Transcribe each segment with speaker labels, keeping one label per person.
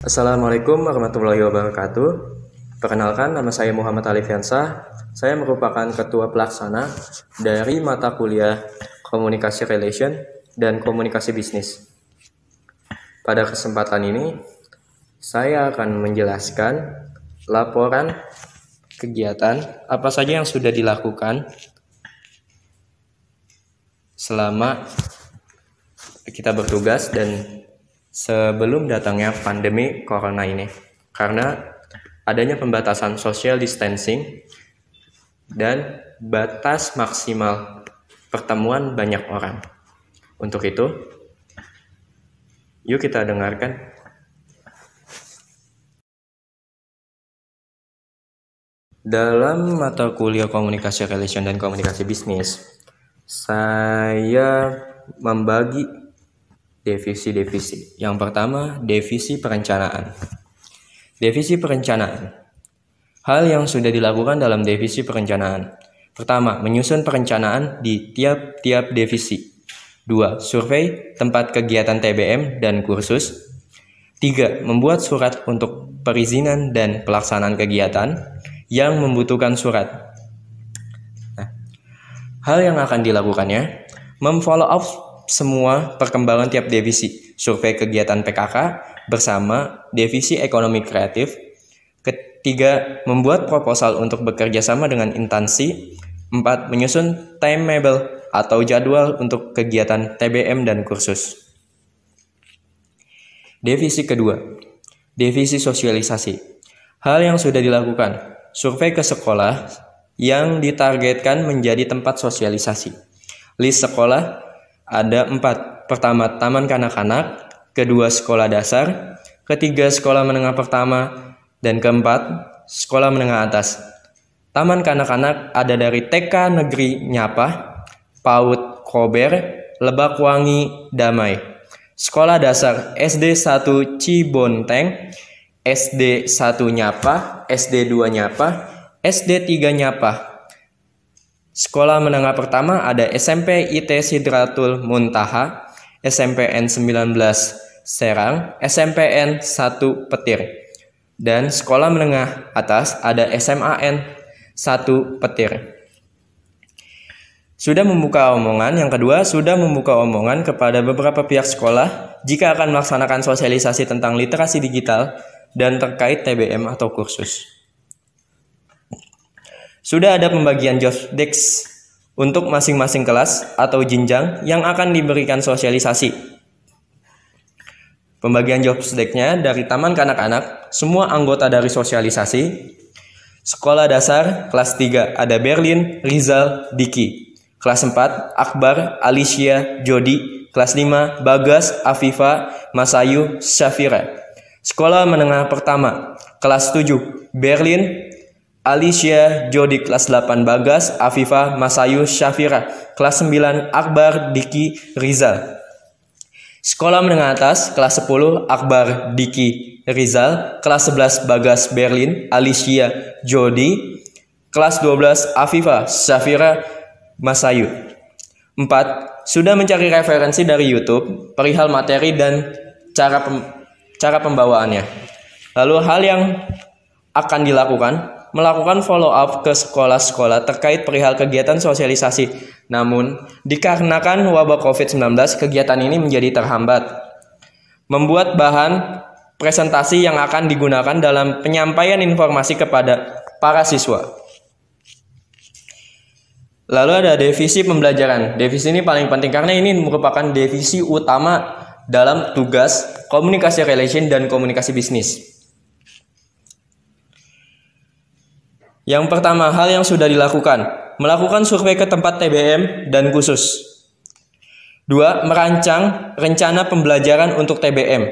Speaker 1: Assalamualaikum warahmatullahi wabarakatuh. Perkenalkan, nama saya Muhammad Alifiansah. Saya merupakan ketua pelaksana dari mata kuliah Komunikasi Relation dan Komunikasi Bisnis. Pada kesempatan ini, saya akan menjelaskan laporan kegiatan apa saja yang sudah dilakukan selama kita bertugas dan sebelum datangnya pandemi corona ini, karena adanya pembatasan social distancing dan batas maksimal pertemuan banyak orang. Untuk itu, yuk kita dengarkan. Dalam mata kuliah Komunikasi Relation dan Komunikasi Bisnis, saya membagi divisi-divisi. Yang pertama, divisi perencanaan. Divisi perencanaan. Hal yang sudah dilakukan dalam divisi perencanaan. Pertama, menyusun perencanaan di tiap-tiap divisi. 2. Survei tempat kegiatan TBM dan kursus. 3. Membuat surat untuk perizinan dan pelaksanaan kegiatan yang membutuhkan surat. Hal yang akan dilakukannya, memfollow up semua perkembangan tiap divisi, survei kegiatan PKK bersama divisi ekonomi kreatif. Ketiga, membuat proposal untuk bekerja sama dengan instansi. 4. Menyusun timetable atau jadwal untuk kegiatan TBM dan kursus. Divisi kedua, divisi sosialisasi. Hal yang sudah dilakukan, survei ke sekolah yang ditargetkan menjadi tempat sosialisasi. List sekolah ada 4. Pertama, taman kanak-kanak. Kedua, sekolah dasar. Ketiga, sekolah menengah pertama. Dan keempat, sekolah menengah atas. Taman kanak-kanak ada dari TK Negeri Nyapah, PAUD Kober, Lebakwangi, Damai. Sekolah dasar SD 1 Cibonteng, SD 1 Nyapah, SD 2 Nyapah, SD 3 Nyapah. Sekolah menengah pertama ada SMP IT Sidratul Muntaha, SMPN 19 Serang, SMPN 1 Petir. Dan sekolah menengah atas ada SMAN 1 Petir. Sudah membuka omongan, yang kedua sudah membuka omongan kepada beberapa pihak sekolah jika akan melaksanakan sosialisasi tentang literasi digital dan terkait TBM atau kursus. Sudah ada pembagian job desk untuk masing-masing kelas atau jenjang yang akan diberikan sosialisasi. Pembagian job desk-nya dari taman kanak-kanak, semua anggota dari sosialisasi. Sekolah dasar, kelas 3 ada Berlin, Rizal, Diki. Kelas 4, Akbar, Alicia, Jody. Kelas 5, Bagas, Afifa, Masayu, Syafira. Sekolah menengah pertama, kelas 7, Berlin, Alicia, Jody. Kelas 8, Bagas, Afifa, Masayu, Syafira. Kelas 9, Akbar, Diki, Rizal. Sekolah menengah atas, kelas 10, Akbar, Diki, Rizal. Kelas 11, Bagas, Berlin, Alicia, Jody. Kelas 12, Afifa, Syafira, Masayu. 4. Sudah mencari referensi dari YouTube perihal materi dan cara pembawaannya. Lalu hal yang akan dilakukan, melakukan follow up ke sekolah-sekolah terkait perihal kegiatan sosialisasi. Namun, dikarenakan wabah COVID-19, kegiatan ini menjadi terhambat. Membuat bahan presentasi yang akan digunakan dalam penyampaian informasi kepada para siswa. Lalu ada divisi pembelajaran. Divisi ini paling penting karena ini merupakan divisi utama dalam tugas komunikasi relation dan komunikasi bisnis. Yang pertama, hal yang sudah dilakukan, melakukan survei ke tempat TBM dan khusus. 2. Merancang rencana pembelajaran untuk TBM.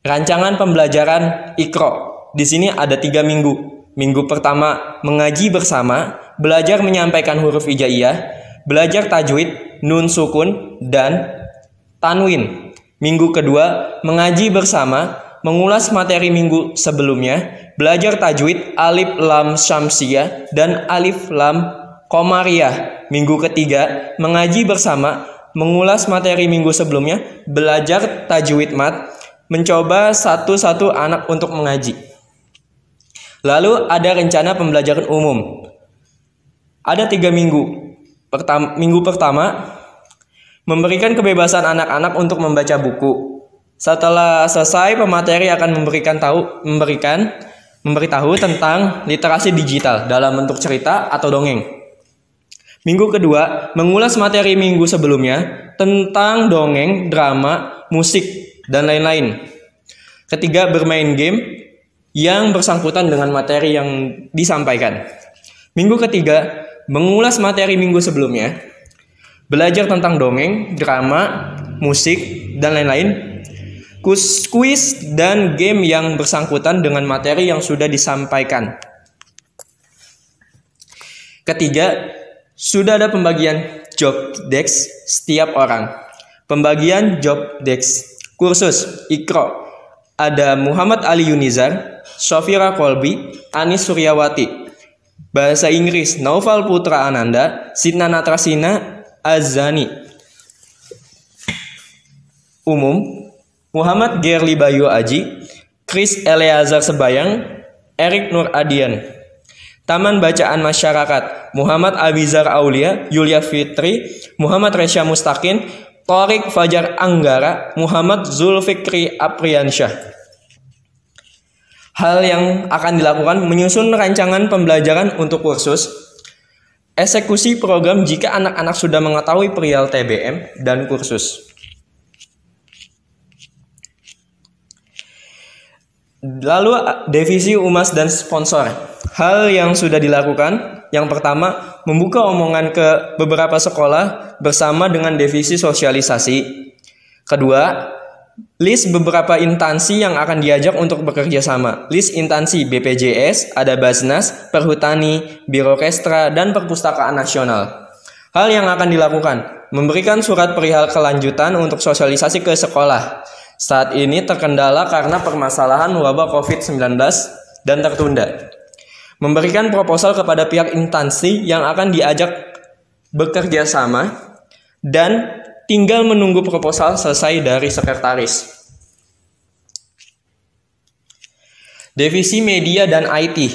Speaker 1: Rancangan pembelajaran Iqra. Di sini ada 3 minggu. Minggu pertama, mengaji bersama, belajar menyampaikan huruf hijaiyah, belajar tajwid, nun sukun, dan tanwin. Minggu kedua, mengaji bersama, mengulas materi minggu sebelumnya, belajar tajwid alif lam syamsiyah dan alif lam qamariyah. Minggu ketiga, mengaji bersama, mengulas materi minggu sebelumnya, belajar tajwid mat, mencoba satu-satu anak untuk mengaji. Lalu ada rencana pembelajaran umum. Ada 3 minggu. Minggu pertama, memberikan kebebasan anak-anak untuk membaca buku. Setelah selesai, pemateri akan memberitahu tentang literasi digital dalam bentuk cerita atau dongeng. Minggu kedua, mengulas materi minggu sebelumnya tentang dongeng, drama, musik, dan lain-lain. Ketiga, bermain game yang bersangkutan dengan materi yang disampaikan. Minggu ketiga, mengulas materi minggu sebelumnya, belajar tentang dongeng, drama, musik, dan lain-lain. Kuis dan game yang bersangkutan dengan materi yang sudah disampaikan. Ketiga, sudah ada pembagian job desk setiap orang. Pembagian job desk kursus Iqra. Ada Muhammad Ali Yunizar, Sofira Kolbi, Anis Suryawati. Bahasa Inggris Naufal Putra Ananda, Sidna Natrasina Azani. Umum Muhammad Gerli Bayu Aji, Chris Eleazar Sebayang, Erik Nur Adian. Taman Bacaan Masyarakat Muhammad Abizar Aulia, Yulia Fitri, Muhammad Resya Mustaqin, Torik Fajar Anggara, Muhammad Zulfikri Apriansyah. Hal yang akan dilakukan menyusun rancangan pembelajaran untuk kursus, eksekusi program jika anak-anak sudah mengetahui perihal TBM dan kursus. Lalu divisi humas dan sponsor. Hal yang sudah dilakukan, yang pertama, membuka omongan ke beberapa sekolah bersama dengan divisi sosialisasi. Kedua, list beberapa instansi yang akan diajak untuk bekerja sama. List instansi BPJS, ada Basnas, Perhutani, Biro Kestra, dan Perpustakaan Nasional. Hal yang akan dilakukan, memberikan surat perihal kelanjutan untuk sosialisasi ke sekolah. Saat ini terkendala karena permasalahan wabah COVID-19 dan tertunda. Memberikan proposal kepada pihak instansi yang akan diajak bekerja sama dan tinggal menunggu proposal selesai dari sekretaris. Divisi Media dan IT.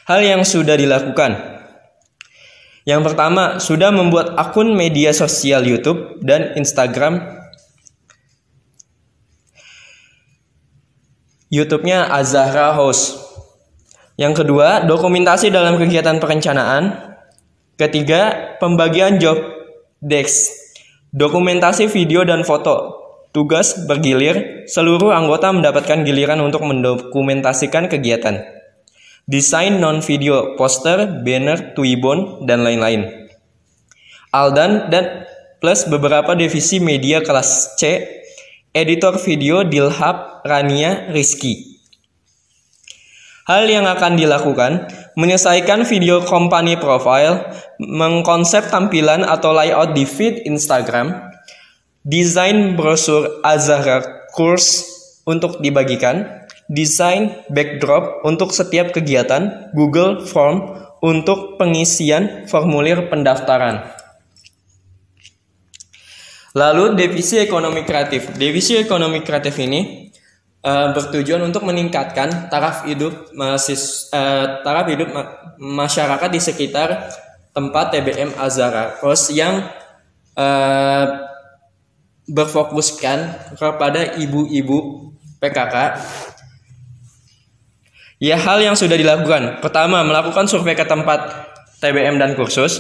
Speaker 1: Hal yang sudah dilakukan. Yang pertama, sudah membuat akun media sosial YouTube dan Instagram. YouTube-nya Azahra House. Yang kedua, dokumentasi dalam kegiatan perencanaan. Ketiga, pembagian job desk. Dokumentasi video dan foto. Tugas bergilir, seluruh anggota mendapatkan giliran untuk mendokumentasikan kegiatan. Desain non-video, poster, banner, tuibon, dan lain-lain. Aldan dan plus beberapa divisi media kelas C, editor video Dilhab, Rania, Rizky. Hal yang akan dilakukan, menyelesaikan video company profile, mengkonsep tampilan atau layout di feed Instagram, desain brosur Azahra Course untuk dibagikan, desain backdrop untuk setiap kegiatan, Google Form untuk pengisian formulir pendaftaran. Lalu divisi ekonomi kreatif. Divisi ekonomi kreatif ini bertujuan untuk meningkatkan taraf hidup masyarakat di sekitar tempat TBM Azahra Course yang berfokuskan kepada ibu-ibu PKK. Ya, hal yang sudah dilakukan. Pertama, melakukan survei ke tempat TBM dan kursus.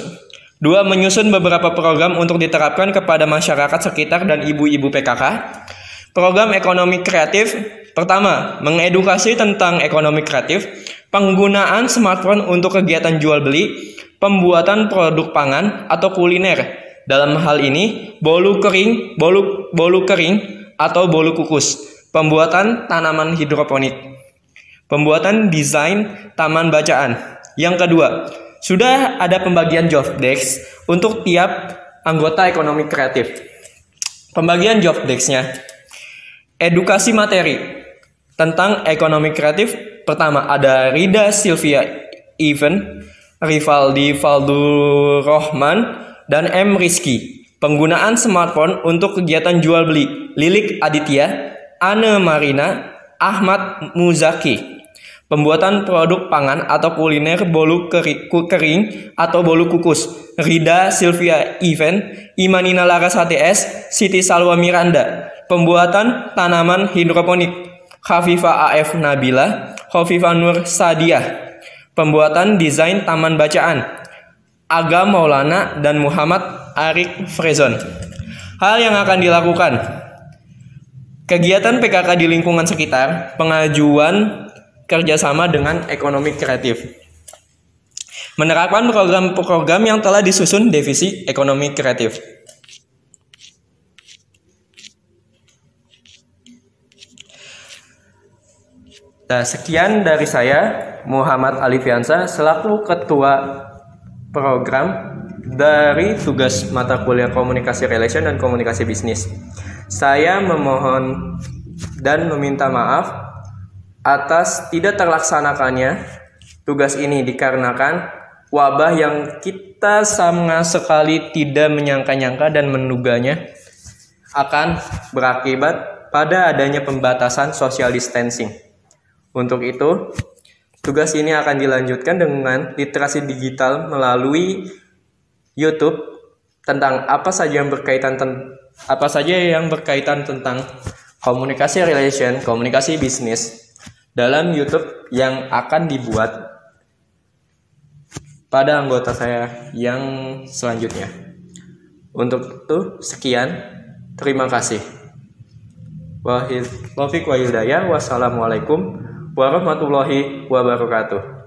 Speaker 1: Dua, menyusun beberapa program untuk diterapkan kepada masyarakat sekitar dan ibu-ibu PKK. Program ekonomi kreatif. Pertama, mengedukasi tentang ekonomi kreatif, penggunaan smartphone untuk kegiatan jual beli, pembuatan produk pangan atau kuliner. Dalam hal ini, bolu kering atau bolu kukus, pembuatan tanaman hidroponik. Pembuatan desain taman bacaan. Yang kedua, sudah ada pembagian job desk untuk tiap anggota ekonomi kreatif. Pembagian job desk-nya. Edukasi materi tentang ekonomi kreatif. Pertama, ada Rida Sylvia Even, Rivaldi Faldurrahman, dan M. Rizky. Penggunaan smartphone untuk kegiatan jual beli, Lilik Aditya, Anne Marina, Ahmad Muzaki. Pembuatan produk pangan atau kuliner, bolu kering atau bolu kukus, Rida Sylvia Even, Imanina Laras HTS, Siti Salwa Miranda. Pembuatan tanaman hidroponik, Khafifah AF Nabila, Khafifah Nur Sadiah. Pembuatan desain taman bacaan, Aga Maulana dan Muhammad Arik Frezon. Hal yang akan dilakukan: kegiatan PKK di lingkungan sekitar, pengajuan kerjasama dengan ekonomi kreatif, menerapkan program-program yang telah disusun divisi ekonomi kreatif. Nah, sekian dari saya, Muhammad Alifiansa, selaku Ketua Program dari tugas mata kuliah Komunikasi Relation dan Komunikasi Bisnis. Saya memohon dan meminta maaf atas tidak terlaksanakannya tugas ini dikarenakan wabah yang kita sama sekali tidak menyangka-nyangka dan menduganya akan berakibat pada adanya pembatasan social distancing. Untuk itu, tugas ini akan dilanjutkan dengan literasi digital melalui YouTube tentang apa saja yang berkaitan tentang komunikasi relation, komunikasi bisnis dalam YouTube yang akan dibuat pada anggota saya yang selanjutnya. Untuk itu, sekian. Terima kasih. Wassalamualaikum warahmatullahi wabarakatuh.